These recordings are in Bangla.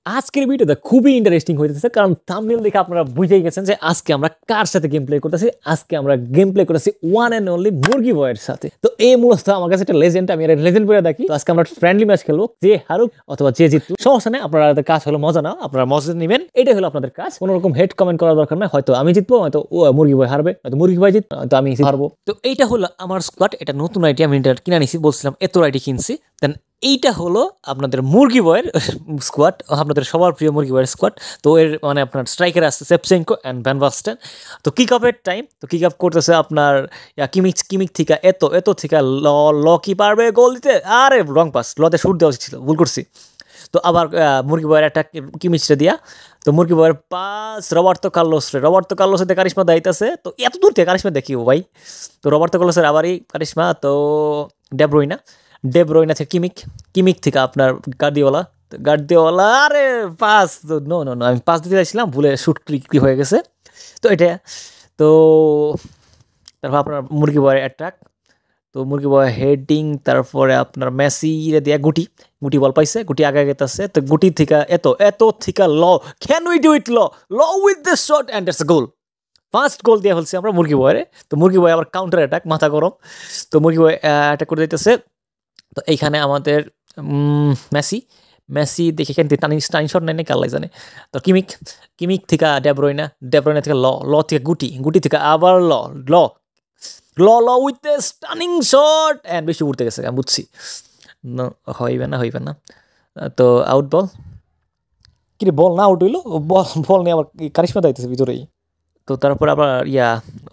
আজকের ভিডিওটা খুবই ইন্টারেস্টিং হইতেছে, কারণ থাম্বনেল দেখে আপনারা বুঝেই গেছেন যে আজকে আমরা কার সাথে গেম প্লে করতেছি। আজকে আমরা গেম প্লে করতেছি ওয়ান অ্যান্ড অনলি মুরগি বয়ের সাথে। তো এই মূলত আমার কাছে একটা লেজেন্ড, আমি একটা লেজেন্ড বলে দেখি। তো আজকে আমরা ফ্রেন্ডলি ম্যাচ খেলবো, যে হারুক অথবা যে জিতুক সমস্যা নেই। আপনারা কাজ হলো মজা নাও, আপনারা মজা নেবেন, এটাই হলো আপনাদের কাজ। কোনো রকম হেড কমেন্ট করার দরকার নাই। হয়তো আমি জিতবো, হয়তো মুরগি বয় হারবে, হয়তো মুরগি বয় জিতবো, হয়তো আমি হারবো। তো এইটা হলো আমার স্কোয়াড। এটা নতুন আইডি, আমি এটা কিনে নিছি, বলছিলাম এত আইডি কিনছি। দেন এইটা হলো আপনাদের মুরগি বয়ের স্কোয়াড, আপনাদের সবার প্রিয় মুরগি বয়ের স্কোয়াড। তো এর মানে আপনার স্ট্রাইকার আছে সেপচেঙ্কো অ্যান্ড ভ্যান বাস্টেন। তো কিক আপের টাইম, তো কিক আপ করতেছে আপনার কিমিক থেকে এত থেকে ল কি পারবে গোল দিতে। আরে রং পাস, লতে শুট দেওয়া উচিত ছিল, ভুল করছি। তো আবার মুরগি বয়ের একটা কিমিচটা দিয়া, তো মুরগি বয়ের পাস রবার্তো কার্লোসের কারিশমা দাইতেছে। তো এত দূর থেকে কারিশমা দেখিও ভাই। তো রবার্তো কার্লোসের আবারই কারিশমা। তো ডেব্রোইনা থেকে কিমিক থেকে আপনার গার্দিওলা আরে পাস, নো আমি পাস দিতে চাইছিলাম, ভুলে শুট ক্লিক হয়ে গেছে। তো এটা তো তারপর আপনার মুরগি বয়ের অ্যাটাক, তো মুরগি বয় হেডিং, তারপরে আপনার মেসি দিয়া গুটি বল পাইছে, গুটি আগে গেতেছে। তো গুটি থেকে এত থেকে can we do it all with this shot and it's a goal. First goal দিয়ে ফেলছি আমরা মুরগি বয়ের। তো মুরগি বয় আবার কাউন্টার অ্যাটাক, মাথা গরম। তো মুরগি বয় অ্যাটাক করে দিতেছে। তো এইখানে আমাদের মেসি দেখে এখান থেকে টানি শট নেই কাল্লাই জানে। তো কিমিক থেকে ডেব্রোইনা থেকে ল থেকে গুটি থেকে আবার ল with the stunning shot and বেশি উঠতে গেছে, আমি বুঝছি হইবে না। তো আউট বল, কি বল না আউট হইলো, বল নিয়ে আবার কারিশমা দিতেছে ভিতরেই। তো তারপর আবার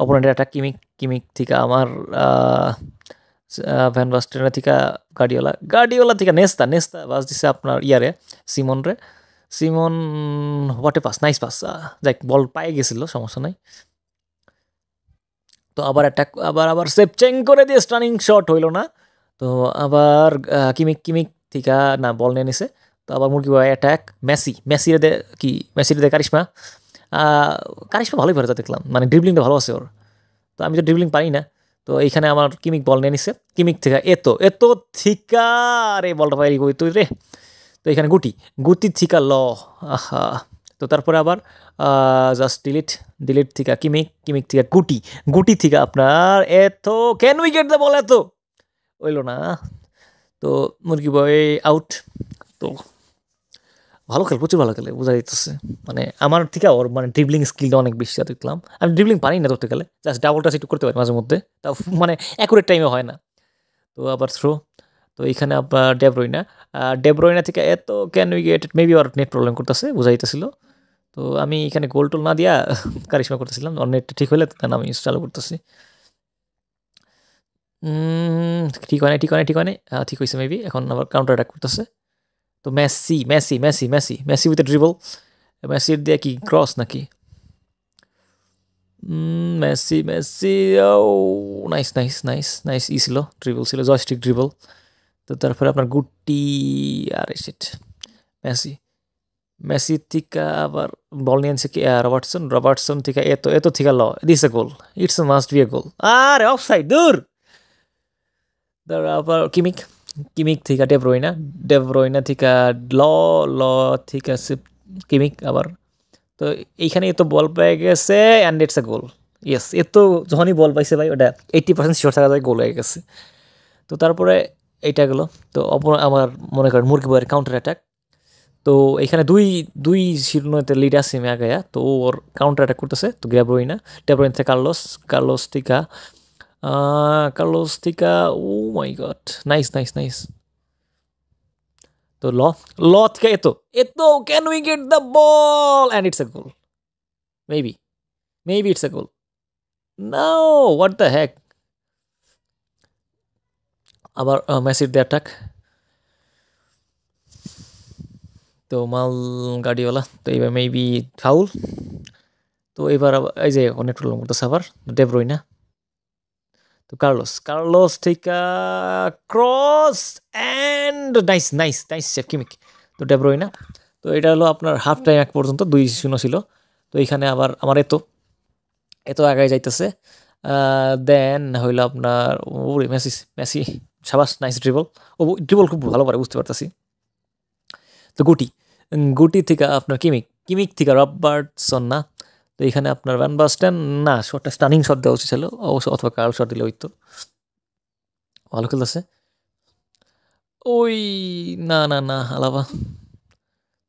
অপোনেন্টের একটা কিমিক থেকে আমার ভ্যান বাস্টেনের থেকে গার্ডিওলা থেকে নেস্তা বাস দিছে আপনার সিমন হোয়াটে পাস, নাইস পাস। যাই বল পায়ে গেছিল, সমস্যা নাই। তো আবার অ্যাটাক, আবার সেপচেং করে দিয়ে স্টানিং শট হইল না। তো আবার কিমিক থেকে না বল নিয়ে নিছে। তো আবার মুরগি বয় অ্যাটাক, মেসির দে কারিশমা ভালোই পারে, দেখলাম মানে ড্রিবলিংটা ভালো আছে ওর। তো আমি তো ড্রিবলিং পারি না। তো এইখানে আমার কিমিক বল নিয়ে নিছে, কিমিক থেকে এত থিকা রে বলটা পাই তুই রে। তো এখানে গুটি থিকা আহা। তো তারপরে আবার জাস্ট ডিলিট থেকে কিমিক থেকে গুটি থেকে আপনার ক্যান উই গেট দ্য বল হইলো না। তো মুরগি বয় আউট। তো ভালো খেলে, প্রচুর ভালো খেলে, বোঝা যাইতেছে। মানে আমার থেকে ওর মানে ড্রিবলিং স্কিলটা অনেক বেশি দেখলাম। আমি ড্রিবলিং পারি না ধরতে গেলে, জাস্ট ডাবল টাচ একটু করতে পারি মাঝে মধ্যে, তাও মানে অ্যাকুরেট টাইমে হয় না। তো আবার থ্রো। তো এইখানে আপনার ডেব্রোইনা থেকে can we gate, maybe or net problem করতেছে, বোঝা যাইতেছিল। তো আমি এখানে গোল টোল না দিয়া কারিশমা করতেছিলাম, ওর নেটটা ঠিক হলে তখন আমি চালু করতেছি। ঠিক হয় না, ঠিক হয়েছে মেবি। এখন আবার কাউন্টার অ্যাটাক করতেছে। তো মেসি উইথ ড্রিবল, মেসির দিয়ে কি ক্রস নাকি? মেসি ও নাইস ই ছিল, ড্রিবল ছিল, জয়স্টিক ড্রিবল। তো তারপরে আপনার গুটি আরে শিট, মেসি থেকে আবার বল নিয়ে আনছে কি রবার্টসন থেকে এত থেকে this a goal, it's a must be a goal. আরে অফসাইড, দূর। আবার কিমিক থেকে ডেব্রোইনা থেকে ল থেকে কিমিক আবার। তো এইখানে বল পেয়ে গেছে and it's a goal. Yes, যখনই বল পাইছে ভাই, ওটা 80% শিওর থাকা যায় গোল হয়ে গেছে। তো তারপরে এইটা গেলো। তো আমার মনে করেন মুরগি বয়ের কাউন্টার অ্যাটাক। তো এখানে দুই শিরোনাতে লিড আছে মেয়াগায়া। তো ওর কাউন্টার অ্যাটাক করতেছে। তো ডেব্রোইনা থেকে কার্লোস টিকা, ও মাই গড, নাইস। তো ল থেকে can we get the ball and it's a goal, maybe it's a goal. No, what the heck. আবার মেসির দ্য অ্যাটাক। তো গার্ডিওলা, তো এবার মেবি ফাউল। তো এবার এই যে অনেক প্রবলেম করতেছে আবার ডেব্রোইনা। তো কার্লোস থেকে cross and nice save Kimmich. তো ডেব্রোইনা। তো এটা হলো আপনার হাফ টাইম এক পর্যন্ত 2-0 ছিল। তো এইখানে আবার আমার এত আগায় যাইতেছে। দেন হইলো আপনার মেসি সাবাস, নাইস ড্রিবল। ও ড্রিবল খুব ভালো পারে, বুঝতে পারতেছি। তো গুটি থেকে আপনার কিমিক, কিমিক থেকে রবার্টসন না। তো এখানে আপনার ভ্যান বাস্টেন না, শটটা স্টানিং শট দেওয়া উচিত ছিল অবশ্য, অথবা কার্ল শট দিলে হইতো। ভালো খেলতেছে ওই, না না না আলাবা।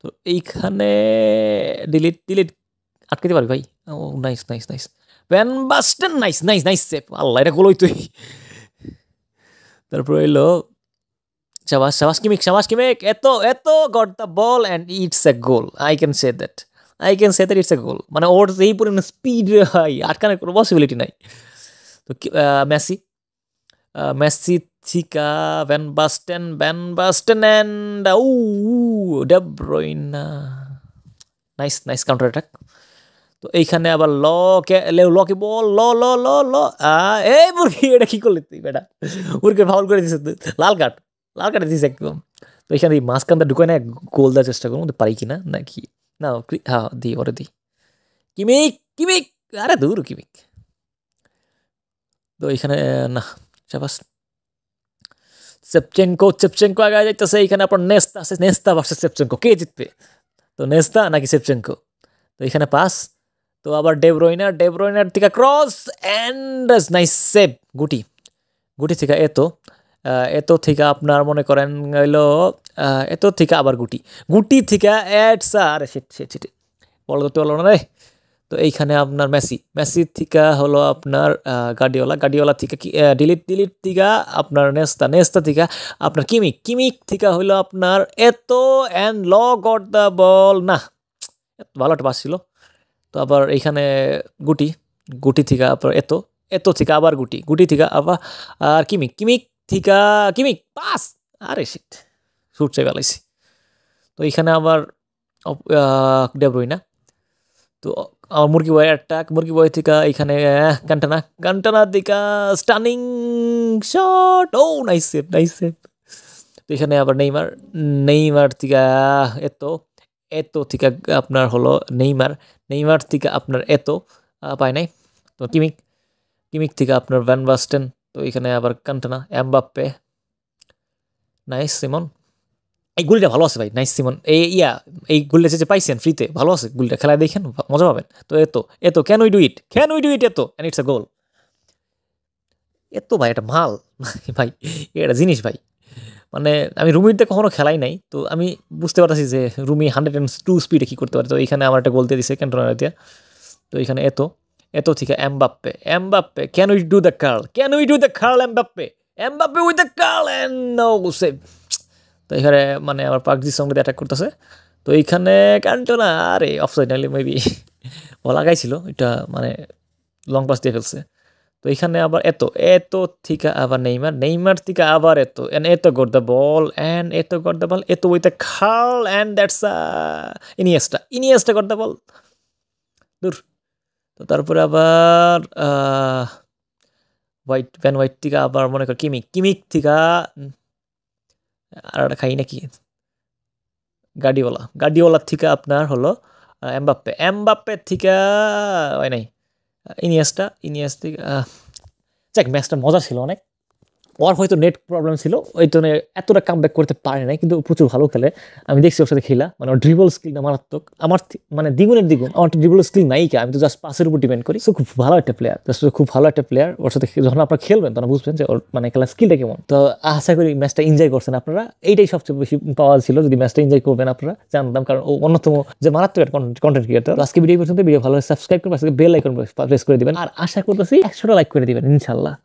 তো এইখানে ডিলিট ডিলিট আটকে দিতে পারবি ভাই। Oh nice nice nice, Van Basten nice nice nice save. আল্লাহ, এটা গোল হইতোই। তারপর এলো Shabash Kimmich, Shabash Kimmich, এত got the ball and it's a goal. I can say that. It's a goal. মানে ওর এই পরিমাণে স্পিড হয়, আটকানোর কোনো পসিবিলিটি নাই। তো মেসি থিকা Van Basten and De Bruyne. Nice counter attack. তো এইখানে আবার লকে বল ল এই মুরগি, এটা কি করলি তুই বেটা? মুরগি ফাউল করে দিছিস, লাল কার্ড দিস একদম। তো এখানে মাঝখানটা ঢুকে না, গোল দেওয়ার চেষ্টা করবো, পারি কি না নাকি না। হ্যাঁ দিই কিমিক, আরে দূর কিমিক। তো এখানে না, চাপাস সেপচেঙ্কো আগে যাইতেছে। এখানে আপনার নেস্তা ভার্সেস সেপচেঙ্কো, কে জিতবে? তো নেস্তা নাকি সেপচেঙ্কো? তো এখানে পাস। তো আবার ডেব্রয়নার থেকে ক্রস অ্যান্ড নাইস সেভ। গুটি থেকে এত থেকে আপনার মনে করেন হইলো এত থেকে আবার গুটি থেকে আরে সেট বল করতে পারলো না রে। তো এইখানে আপনার মেসি থেকে হলো আপনার গার্ডিওলা থেকে ডিলিট থেকে আপনার নেস্তা থেকে আপনার কিমিক থেকে হইলো আপনার অ্যান্ড গট দ্য বল। না, ভালো একটা পাস ছিল। তো আবার এইখানে গুটি থেকে আবার এত থেকে আবার গুটি থেকে আবার আর কিমিক পাস, আরে শিট, শুট চাই বেলাইছি। তো এইখানে আবার ডে ব্রুইনা। তো আমার মুরগি বয় থেকে এইখানে কান্টানা দিকা স্টানিং শট, ও নাইস সেভ। তো এখানে আবার নেইমার থেকে এত থেকে আপনার হলো নেইমার থেকে আপনার পায় নাই। তো কিমিক থেকে আপনার ভ্যান বাস্টেন। তো এখানে আবার কান্টানা, এমবাপ্পে, নাইস সিমন। এই গুলিটা ভালো আছে ভাই, নাইস সিমন। এই গুলিটা যে পাইছেন ফ্রিতে, ভালো আছে গুলিটা, খেলায় দেখেন মজা পাবেন। তো এত ক্যান উই ডু ইট এত অ্যান্ড ইটস আ গোল। ভাই এটা মাল ভাই, এটা জিনিস ভাই। মানে আমি রুমিতে কখনো খেলাই নাই, তো আমি বুঝতে পারছি যে রুমি 102 স্পিডে কী করতে পারে। তো এখানে আমার একটা গোল দিয়ে দিছে ক্যান্টনার দিয়ে। তো এখানে এত থেকে Mbappe can we do the curl Mbappe with the curl and no save. তো এখানে মানে আমার পাকজি সঙ্গে অ্যাটাক করতেছে। তো এইখানে ক্যান্টনা, আরে অফসাইড নাইলে মেবি বল লাগাইছিল, এটা মানে লং পাস দিয়ে ফেলছে। তো এখানে আবার এত থেকে আবার নেইমার থেকে আবার এত গট দ্য বল এত with the curl and that's Iniesta got the ball, দূর। তো তারপরে আবার ভ্যান হোয়াইট থেকে আবার মনে কর কিমিক থেকে আর একটা খাই নাকি গার্ডিওলা থেকে আপনার হলো এমবাপ্পে থেকে হয় নাই ইনিয়েস্টা থেকে যাক, ম্যাচটা মজা ছিল অনেক। ওর হয়তো নেট প্রবলেম ছিল, ওই জন্য এতটা কাম ব্যাক করতে পারে নাই, কিন্তু প্রচুর ভালো খেলে। আমি দেখছি ওর সাথে খেলা, মানে ওর ড্রিবল স্কিলটা মারাত্মক। আমার মানে দ্বিগুণ আমার ড্রিবল স্কিল নাই, আমি তো জাস্ট পাসের উপর ডিপেন্ড করি। খুব ভালো একটা প্লেয়ার, ওর সাথে যখন আপনারা খেলবেন তখন বুঝবেন যে ওর মানে খেলার স্কিলটা কেমন। তো আশা করি ম্যাচটা এনজয় করছেন আপনারা, এইটাই সবচেয়ে বেশি পাওয়া ছিল। যদি ম্যাচটা এনজয় করবেন আপনারা, জানতাম, কারণ ও অন্যতম যে মারাত্মক কন্টেন্ট ক্রিয়েটর। আজকে ভিডিও পর্যন্ত, ভিডিও ভালো সাবস্ক্রাইব করবেন, বেল আইকন প্রেস করে দিবেন, আর আশা করতেছি 100টা লাইক করে দিবেন ইনশাল্লাহ।